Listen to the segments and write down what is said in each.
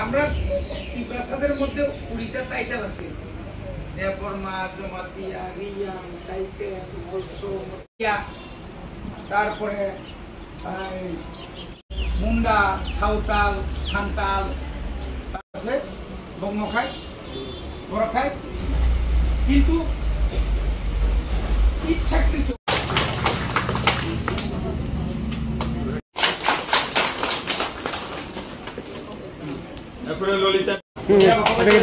আমরা প্রাসাদের মধ্যে 20টা টাইটেল আছে, দেববর্মা, জমাতিয়া, রিয়াং, টাইটেল, মৎস্য, তারপরে মুন্ডা, সাঁওতাল, সান্তাল, আছে বঙ্গখাই, বড়খাই, কিন্তু ইচ্ছাকৃত ললিতা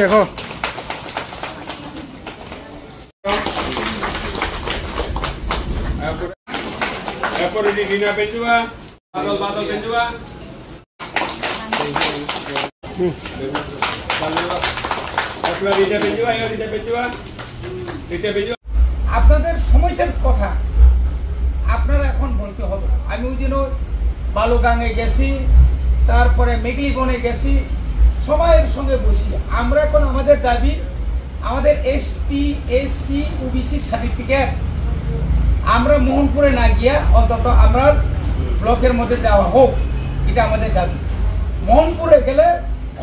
দেখো এরপরে রিনা পেঞ্জুয়া, বাদল বাদল পেঞ্জুয়া, রিনা পেঞ্জুয়া, রিনা পেঞ্জুয়া, রিনা পেঞ্জুয়া। আপনাদের সমস্যার কথা আপনারা এখন বলতে হবে। আমি ওই দিনও বালুগাঙে গেছি, তারপরে মেঘলিবনে গেছি, সবাইয়ের সঙ্গে বসি। আমরা এখন আমাদের দাবি, আমাদের এসটি, এসসি, ওবিসি সার্টিফিকেট আমরা মোহনপুরে না গিয়া অন্তত আমরা ব্লকের মধ্যে দেওয়া হোক, এটা আমাদের দাবি। মোহনপুরে গেলে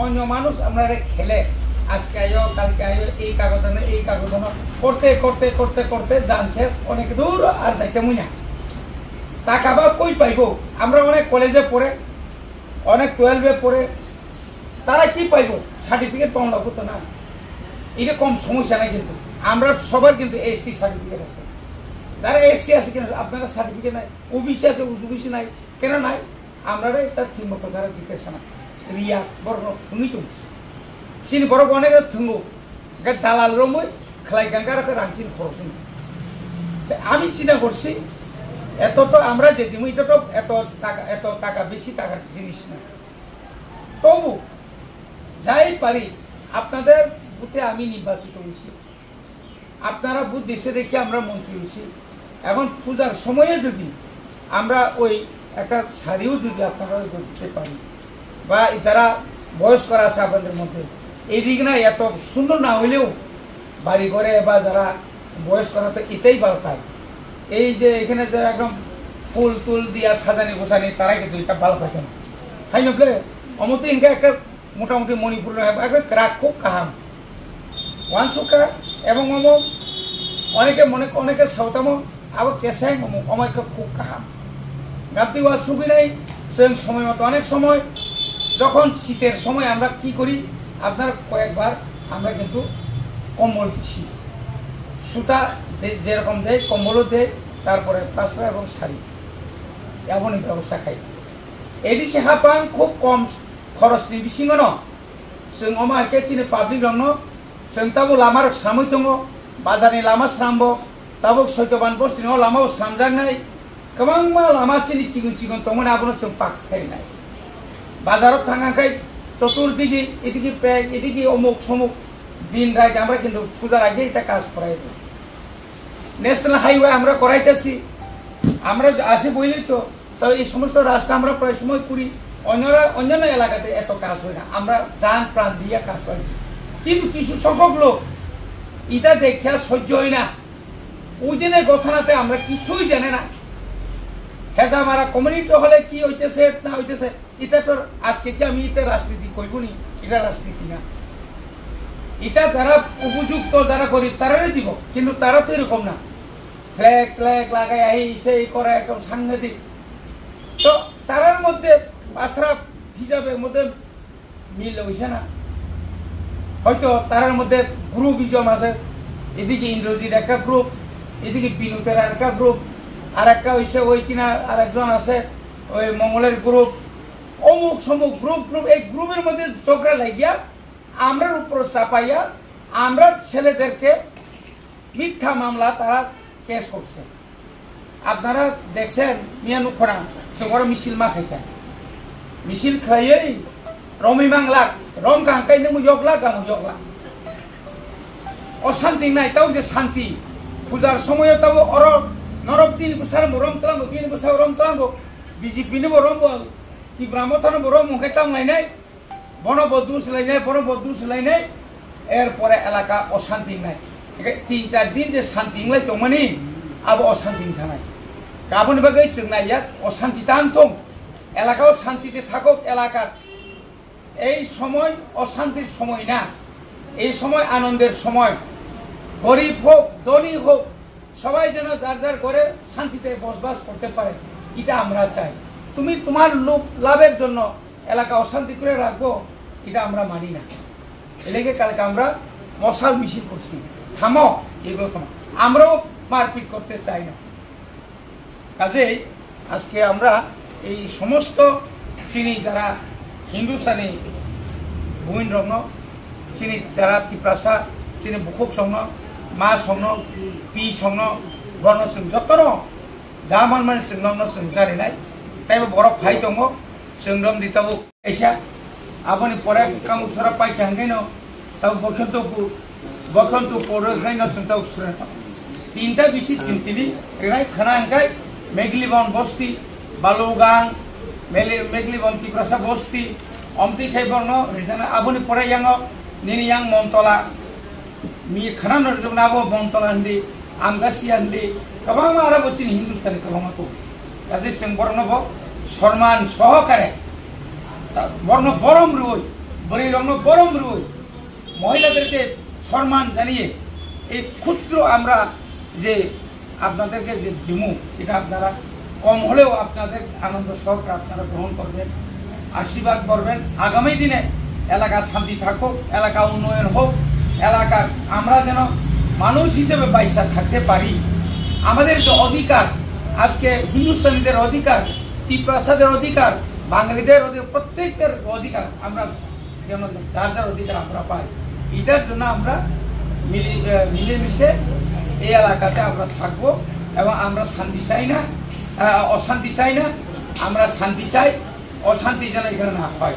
অন্য মানুষ আমরা খেলে আজকে আয়ো কালকে আয়ো, এই কাগজ আনো এই কাগজ আনো করতে করতে করতে করতে যান শেষ, অনেক দূর আর যাইতে মুই না। টাকা বা কই পাইব? আমরা অনেক কলেজে পড়ে, অনেক 12-এ পড়ে, তারা কি পাইব? সার্টিফিকেট পাওয়া লাগতো না। এটা কম সমস্যা নাই, কিন্তু আমরা সবার কিন্তু এসটি সার্টিফিকেট আছে। যারা এসসি আছে কেন আপনারা সার্টিফিকেট নাই? ওবিসি আছে, ওবিসি নাই কেন নাই? আমরা এটা ঠিক মতো তারা জিজ্ঞাসা না। রিয়া বড় থুঙি তুমি চিনি বড় অনেক থুঙ্গু দালাল রমই খেলাই গাঙ্গার রাঁচিন খরচ। আমি চিন্তা করছি এত তো আমরা যে দিব এটা তো এত টাকা বেশি টাকার জিনিস না। তবু যাই পারি আপনাদের বুথে আমি নির্বাচিত হয়েছি, আপনারা বুথ দেশে দেখে আমরা মন্ত্রী হয়েছি। এখন পূজার সময়ে যদি আমরা ওই একটা শাড়িও যদি আপনারা দিতে পারি, বা যারা বয়স্করা আছে আপনাদের মধ্যে, এই দিক না এত সুন্দর না হইলেও বাড়ি ঘরে বা যারা বয়স্করা তো এটাই ভালো পায়। এই যে এখানে যারা একদম ফুল তুল দিয়া সাজানি গোছানি, তারা কিন্তু এটা ভালো পায় কেন খাই নবলে অমতে ইনকা একটা মোটামুটি মণিপুর একটা ক্রাক খুব কাহাম ওয়ান সুখা এবং অনেকে অনেকে সাঁওতামো আবার কেসাই অনেক খুব কাহাম গাবতি ওয়া সুবি নাই। সেই সময় মতো অনেক সময় যখন শীতের সময় আমরা কি করি, আপনার কয়েকবার আমরা কিন্তু কম্বল দিচ্ছি, সুতা যেরকম দেয় কম্বলও দেয়, তারপরে পাশরা এবং শাড়ি এমনই ব্যবস্থা খাই। এটি সে হাপাং খুব কম খরচ দি বিসিङ न जों अमा के चिने पाब्लिक रंनो जों ताबो लामा सामै दङ, बाजारनि लामा स्रामबो ताबो सैतबान बस्तिनो लामा स्रामजानाय गोबां मा लामा चिनि चिगुन चिगुन दंमोन आबोनो जों पाखायनाय। बाजाराव थांनायखाय चतुर्दिके एदिके पेक एदिके अमुक समुक दिन रात আমরা কিন্তু পূজার আগে এটা কাজ করাই দেব। ন্যাশনাল হাইওয়ে আমরা করাইতেছি, আমরা আসে বলি তো তাই এই সমস্ত রাস্তা আমরা প্রায় সময় করি। অন্যান্য এলাকাতে এত কাজ হয় না, আমরা জান প্রাণ দিয়ে কাজ করি। কিন্তু কিছু সংখ্যক লোক এটা দেখে সহ্য হয় না, ওই দিনের ঘটনাতে আমরা কিছুই জানে না। হেজা মারা কমিউনিটি হলে কি হইতেছে না হইতেছে, এটা তো আজকে কি আমি এটা রাজনীতি করব নি? এটা রাজনীতি না। এটা যারা উপযুক্ত যারা গরিব তারাই দিব, কিন্তু তারা তো এরকম না, ফ্ল্যাগ ফ্ল্যাগ লাগাই এই সেই করে একদম সাংঘাতিক। তো তারার মধ্যে আশরাফ হিসাবের মধ্যে মিল হইছে না। হয়তো তারার মধ্যে গ্রুপ ইজম আছে, এদিকে ইন্দ্রজিৎ একটা গ্রুপ, এদিকে বিনুতের একটা গ্রুপ, আর একটা হইছে ওই কিনা আর একজন আছে ওই মঙ্গলের গ্রুপ, অমুক সমুক গ্রুপ গ্রুপ এই গ্রুপের মধ্যে ঝগড়া লাগিয়া আমরার উপর চাপাইয়া আমরা ছেলেদেরকে মিথ্যা মামলা তারা কেস করছে। আপনারা দেখছেন মিয়ানুখরা সঙ্গে মিছিল মাখাইতা মিছিল খাইয়ে রমি মাংলা রং কাঙ্কাই নমু জগলা গামু জগলা অশান্তি নাই। তাও যে শান্তি পূজার সময় তাও অর নরব দিন বসার রং তলাঙ্গ বিন বসার রং তলাঙ্গ বিজেপি নেব রং বল কি ব্রাহ্মণ রং মুখাই তাংলাইনাই বনবদ্ধ সোলাইনাই বনবদ্ধ সোলাইনাই এরপরে এলাকা অশান্তি নাই। 3-4 দিন যে শান্তি ইংলাই তো মানে আবার অশান্তি থানায় গাবন বাগাই চিংনাইয়া অশান্তি টান দं এলাকাও শান্তিতে থাকুক, এলাকার এই সময় অশান্তির সময় না, এই সময় আনন্দের সময়। গরিব হোক ধনী হোক সবাই যেন যার যার ঘরে শান্তিতে বসবাস করতে পারে, এটা আমরা চাই। তুমি তোমার লাভের জন্য এলাকা অশান্তি করে রাখবো, এটা আমরা মানি না। এলাকে কালকে আমরা মশাল মিছিল করছি, থামো এগুলো থামো, আমরাও মারপিট করতে চাই না। কাজেই আজকে আমরা এই সমস্ত চিনি যারা হিন্দুস্তানি ভূমিন রত্ন চিনি যারা তিপ্রাসা চিনি বুকুক সংন মা সংন পি সংন বর্ণ जों যতন যা মান जों जारिनाय তাই বড় ফাই दङ जों रम दिताबो ऐसा आबनि परे कामुसरा पाइखांगायनो ताव बखन्तु परेखायनो जों ताव सुरेन तीनटा बिसि तिनतिनि रेनाय खानांगाय मेगलिबन बस्ती बालुगां मेगलिबन तिप्रासा बस्ती अमति खाइबर्न रिजना आबनि परे यांगो निनि yang मोनतला मी खाना जों नाबो मोनतला हन्दि आमगासि हन्दि गोबां आरो बचिनि हिन्दुस्तानी गोबांखौ काजे जों बरनबो सम्मान सहकारे বর্ণ বরম রুই বরি রং বরম রুই মহিলাদেরকে সম্মান জানিয়ে এই ক্ষুদ্র আমরা যে আপনাদেরকে যে দিমু এটা আপনারা কম হলেও আপনাদের আনন্দ সহকারে আপনারা গ্রহণ করবেন, আশীর্বাদ করবেন। আগামী দিনে এলাকা শান্তি থাকুক, এলাকা উন্নয়ন হোক, এলাকার আমরা যেন মানুষ হিসেবে বাইসা থাকতে পারি। আমাদের যে অধিকার, আজকে হিন্দুস্তানিদের অধিকার, তিপ্রাসাদের অধিকার, বাঙালিদের প্রত্যেকের অধিকার আমরা যেন যার যার অধিকার আমরা পাই, এটার জন্য আমরা মিলেমিশে এই এলাকাতে আমরা থাকবো এবং আমরা শান্তি চাই না, অশান্তি চাই না, আমরা শান্তি চাই, অশান্তি যেন এখানে না হয়।